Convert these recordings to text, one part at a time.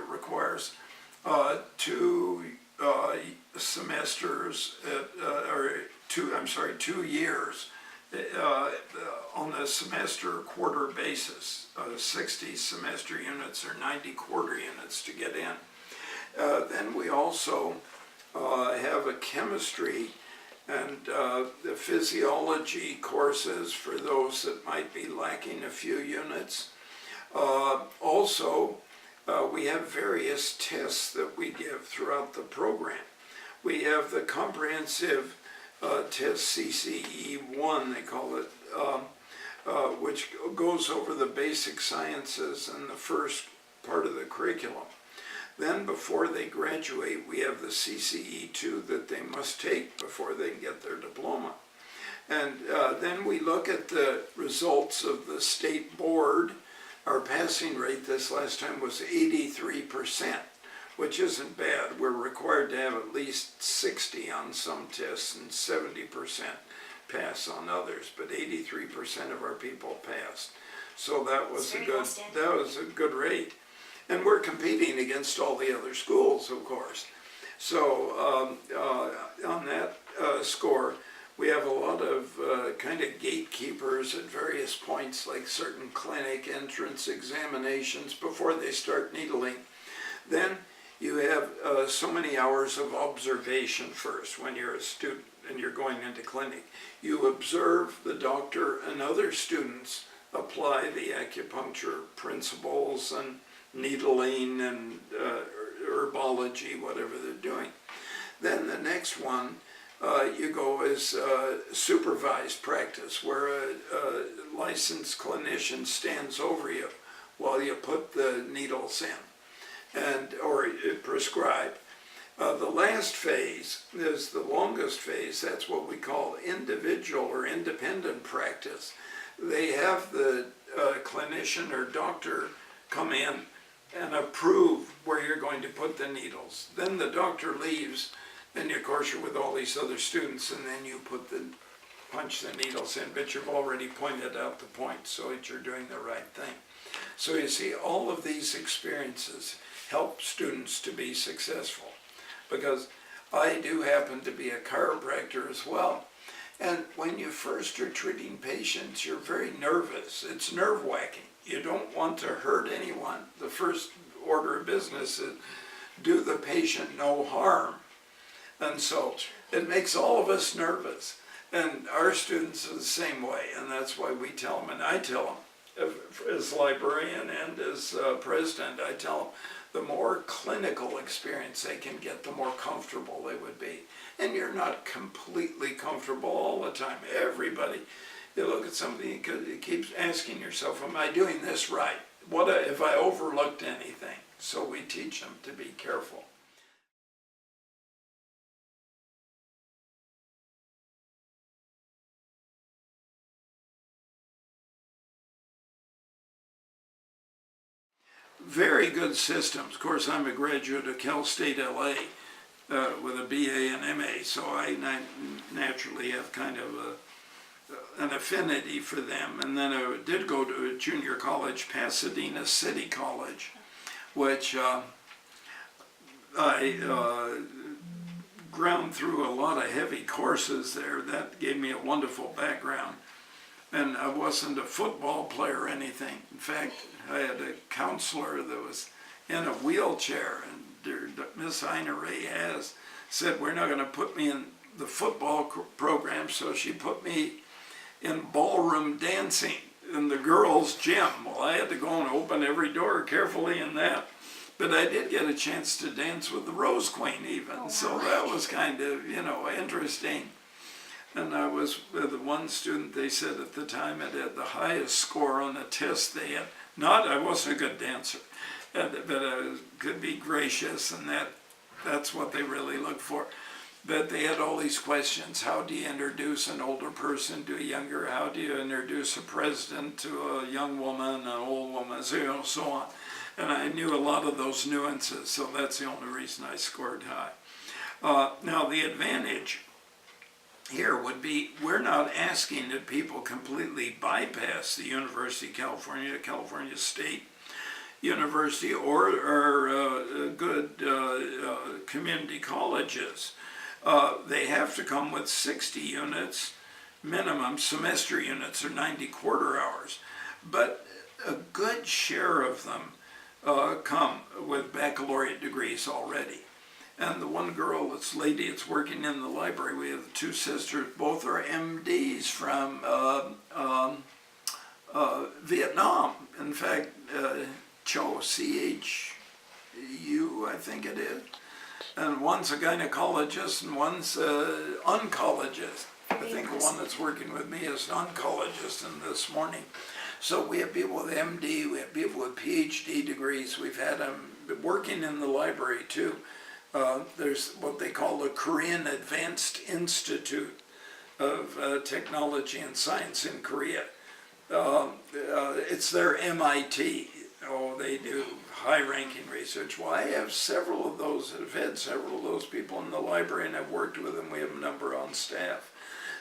requires 2 semesters, or 2 years on a semester quarter basis, 60 semester units or 90 quarter units to get in. Then we also have a chemistry and the physiology courses for those that might be lacking a few units. Also, we have various tests that we give throughout the program. We have the comprehensive test CCE1, they call it, which goes over the basic sciences and the first part of the curriculum. Then before they graduate, we have the CCE2 that they must take before they can get their diploma. And then we look at the results of the state board. Our passing rate this last time was 83%, which isn't bad. We're required to have at least 60 on some tests and 70% pass on others, but 83% of our people passed. So that was a good rate. And we're competing against all the other schools, of course. So on that score, we have a lot of kind of gatekeepers at various points, like certain clinic entrance examinations before they start needling. Then you have so many hours of observation first when you're a student and you're going into clinic. You observe the doctor and other students apply the acupuncture principles and needling and herbology, whatever they're doing. Then the next one you go is supervised practice, where a licensed clinician stands over you while you put the needles in and or prescribe. The last phase is the longest phase. That's what we call individual or independent practice. They have the clinician or doctor come in and approve where you're going to put the needles. Then the doctor leaves, and of course you're with all these other students, and then you punch the needles in, but you've already pointed out the point, so that you're doing the right thing. So you see, all of these experiences help students to be successful, because I do happen to be a chiropractor as well. And when you first are treating patients, you're very nervous. It's nerve-wracking. You don't want to hurt anyone. The first order of business is do the patient no harm. And so it makes all of us nervous. And our students are the same way, and that's why we tell them, and I tell them, as librarian and as president, I tell them, the more clinical experience they can get, the more comfortable they would be. And you're not completely comfortable all the time. Everybody, you look at somebody, you keep asking yourself, am I doing this right? What if I overlooked anything? So we teach them to be careful. Very good systems. Of course, I'm a graduate of Cal State LA with a BA and MA, so I naturally have kind of an affinity for them. And then I did go to a junior college, Pasadena City College, which I ground through a lot of heavy courses there. That gave me a wonderful background. And I wasn't a football player or anything. In fact, I had a counselor that was in a wheelchair, and Miss Ina Ray has said, we're not going to put me in the football program, so she put me in ballroom dancing in the girls' gym. Well, I had to go and open every door carefully in that. But I did get a chance to dance with the Rose Queen even, oh, wow. So that was kind of, interesting. And I was with one student, they said at the time it had the highest score on the test they had. I wasn't a good dancer, but I could be gracious, and that's what they really look for. But they had all these questions. How do you introduce an older person to a younger? How do you introduce a president to a young woman, an old woman, so on. And I knew a lot of those nuances, so that's the only reason I scored high. Now the advantage here would be, we're not asking that people completely bypass the University of California, California State. university or good community colleges. They have to come with 60 units minimum. Semester units are 90 quarter hours, but a good share of them come with baccalaureate degrees already. And the one girl, this lady, that's working in the library, we have two sisters, both are MDs from Vietnam. In fact, Cho, C-H-U, I think it is. And one's a gynecologist and one's an oncologist. I think the one that's working with me is an oncologist in this morning. So we have people with MD, we have people with PhD degrees. We've had them working in the library too. There's what they call the Korean Advanced Institute of Technology and Science in Korea. It's their MIT. Oh, they do high-ranking research. Well, I have several of those, have had several of those people in the library, and I've worked with them. We have a number on staff.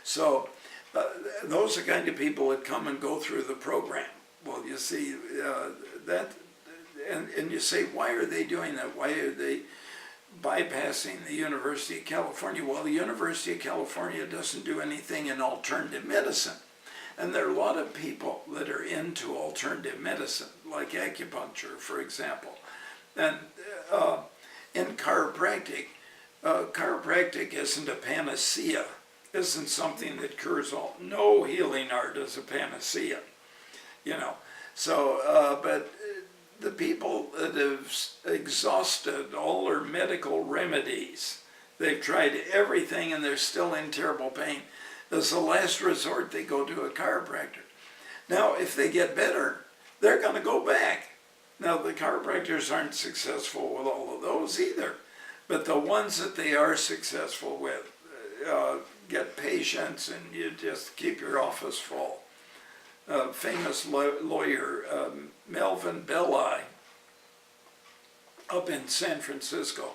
So those are the kind of people that come and go through the program. Well, you see, and you say, why are they doing that? Why are they bypassing the University of California? Well, the University of California doesn't do anything in alternative medicine. And there are a lot of people that are into alternative medicine, like acupuncture, for example. And in chiropractic, chiropractic isn't a panacea, isn't something that cures all. No healing art is a panacea, you know. So, but the people that have exhausted all their medical remedies, they've tried everything and they're still in terrible pain. As a last resort, they go to a chiropractor. Now, if they get better, they're going to go back. Now, the chiropractors aren't successful with all of those either, but the ones that they are successful with get patients, and you just keep your office full. Famous lawyer, Melvin Belli, up in San Francisco,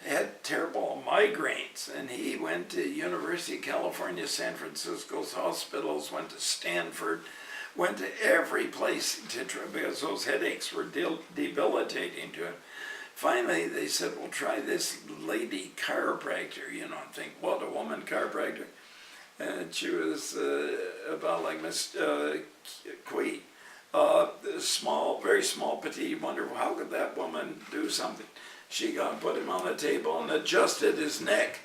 had terrible migraines, and he went to University of California, San Francisco's hospitals, went to Stanford, went to every place to try, because those headaches were debilitating to him. Finally, they said, well, try this lady chiropractor, you know, and think, what, a woman chiropractor? And she was about like Miss Quee, small, very small, petite. You wonder, well, how could that woman do something? She put him on the table and adjusted his neck.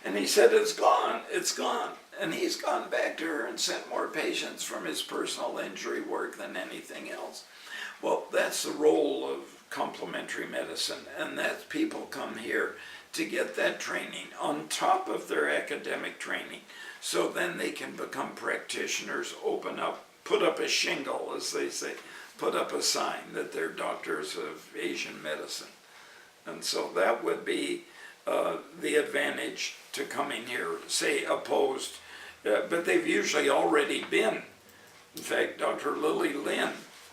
And he said, it's gone, it's gone. And he's gone back to her and sent more patients from his personal injury work than anything else. Well, that's the role of complementary medicine, and that people come here to get that training on top of their academic training, so then they can become practitioners, open up, put up a shingle, as they say, put up a sign that they're doctors of Asian medicine. And so that would be the advantage to coming here, say, opposed. But they've usually already been. In fact, Dr. Lily Lin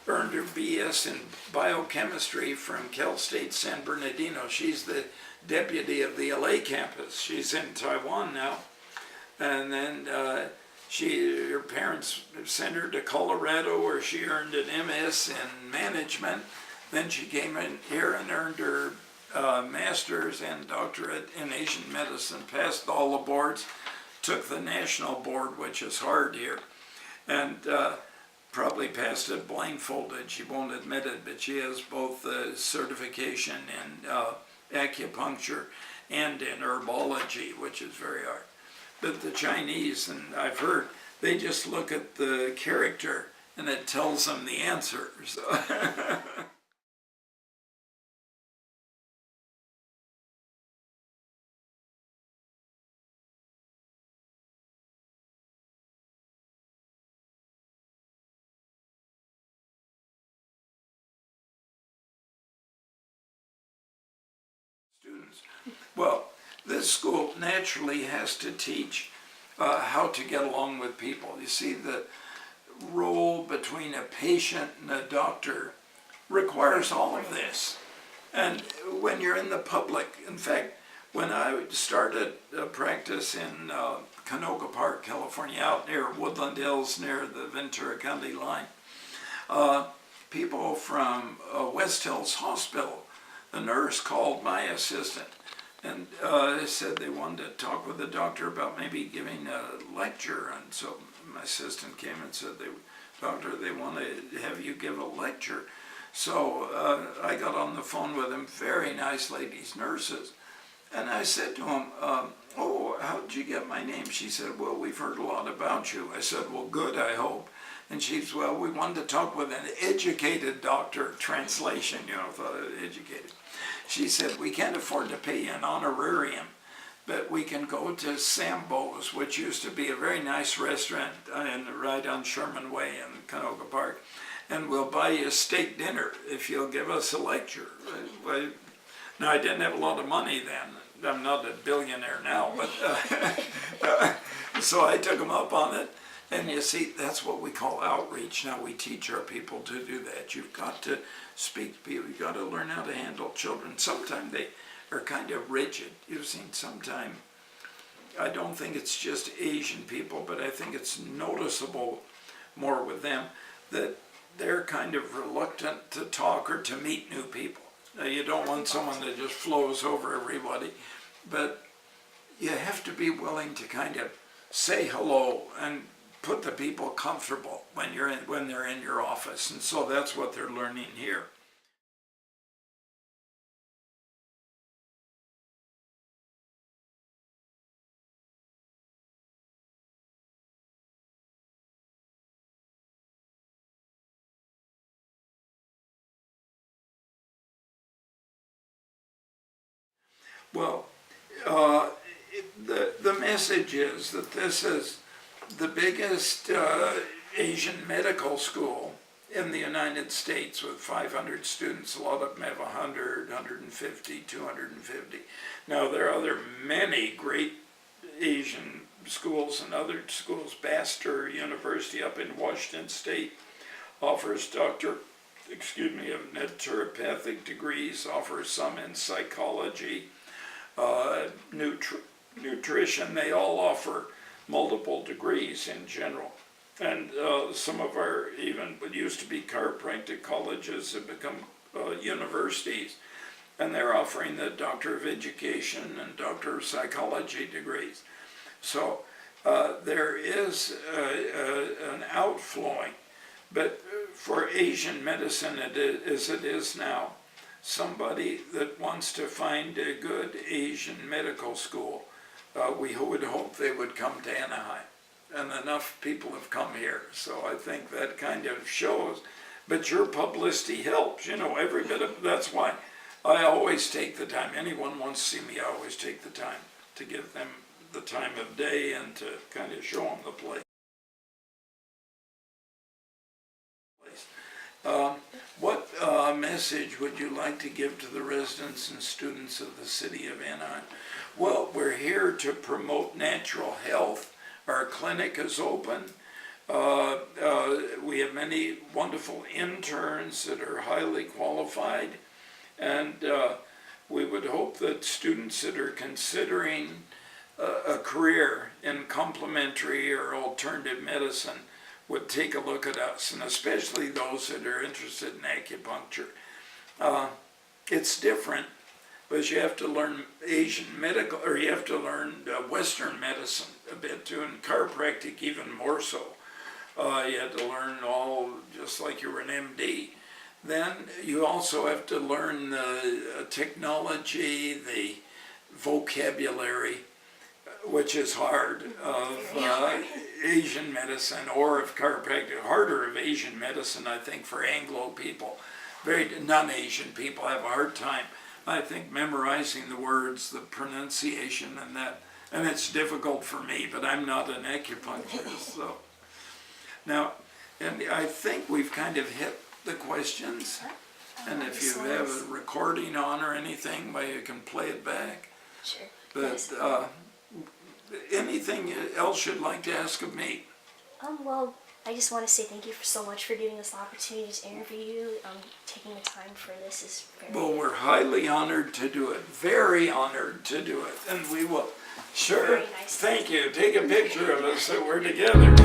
earned her BS in biochemistry from Cal State San Bernardino. She's the deputy of the LA campus. She's in Taiwan now. And then her parents sent her to Colorado, where she earned an MS in management. Then she came in here and earned her master's and doctorate in Asian medicine, passed all the boards, took the national board, which is hard here, and probably passed it blindfolded. She won't admit it, but she has both the certification in acupuncture and in herbology, which is very hard. But the Chinese, and I've heard, they just look at the character and it tells them the answer. So students. Well, this school naturally has to teach how to get along with people. You see, the role between a patient and a doctor requires all of this. And when you're in the public, in fact, when I started a practice in Canoga Park, California, out near Woodland Hills, near the Ventura County line, people from West Hills Hospital. The nurse called my assistant and said they wanted to talk with the doctor about maybe giving a lecture. And so my assistant came and said, "Doctor, they want to have you give a lecture." So I got on the phone with them, very nice ladies, nurses. And I said to them, "Oh, how did you get my name?" She said, "Well, we've heard a lot about you." I said, "Well, good, I hope." And she said, "Well, we wanted to talk with an educated doctor," translation, thought educated. She said, "We can't afford to pay you an honorarium, but we can go to Sambo's, which used to be a very nice restaurant right on Sherman Way in Canoga Park, and we'll buy you a steak dinner if you'll give us a lecture." Now, I didn't have a lot of money then. I'm not a billionaire now, but so I took them up on it. And you see, that's what we call outreach. Now, we teach our people to do that. You've got to speak to people. You've got to learn how to handle children. Sometimes they are kind of rigid. You've seen sometimes, I don't think it's just Asian people, but I think it's noticeable more with them that they're kind of reluctant to talk or to meet new people. Now, you don't want someone that just flows over everybody, but you have to be willing to kind of say hello and put the people comfortable when they're in your office. And so that's what they're learning here. Well, the message is that this is the biggest Asian medical school in the United States with 500 students. A lot of them have 100, 150, 250. Now, there are many great Asian schools and other schools. Baxter University up in Washington State offers naturopathic degrees, offers some in psychology, nutrition. They all offer multiple degrees in general. And some of our, even what used to be chiropractic colleges, have become universities. And they're offering the Doctor of Education and Doctor of Psychology degrees. So there is an outflowing. But for Asian medicine, as it is now, somebody that wants to find a good Asian medical school, we would hope they would come to Anaheim. And enough people have come here. So I think that kind of shows. But your publicity helps, every bit of, that's why I always take the time. Anyone wants to see me, I always take the time to give them the time of day and to kind of show them the place. What message would you like to give to the residents and students of the city of Anaheim? Well, we're here to promote natural health. Our clinic is open. We have many wonderful interns that are highly qualified, and we would hope that students that are considering a career in complementary or alternative medicine would take a look at us, and especially those that are interested in acupuncture. It's different, because you have to learn Asian medical, or you have to learn Western medicine a bit too, and chiropractic even more so. You had to learn all, just like you were an MD. Then you also have to learn the technology, the vocabulary, which is hard, of Asian medicine or of chiropractic. Harder of Asian medicine, I think, for Anglo people. Very non-Asian people have a hard time, I think, memorizing the words, the pronunciation, and that. And it's difficult for me, but I'm not an acupuncturist. So now, and I think we've kind of hit the questions. And if you have a recording on or anything, well, you can play it back. Sure. But anything else you'd like to ask of me? Well, I just want to say thank you so much for giving us the opportunity to interview you. Taking the time for this is very... Well, we're highly honored to do it. Very honored to do it. And we will. Sure. Very nice. Thank you. Take a picture of us so we're together.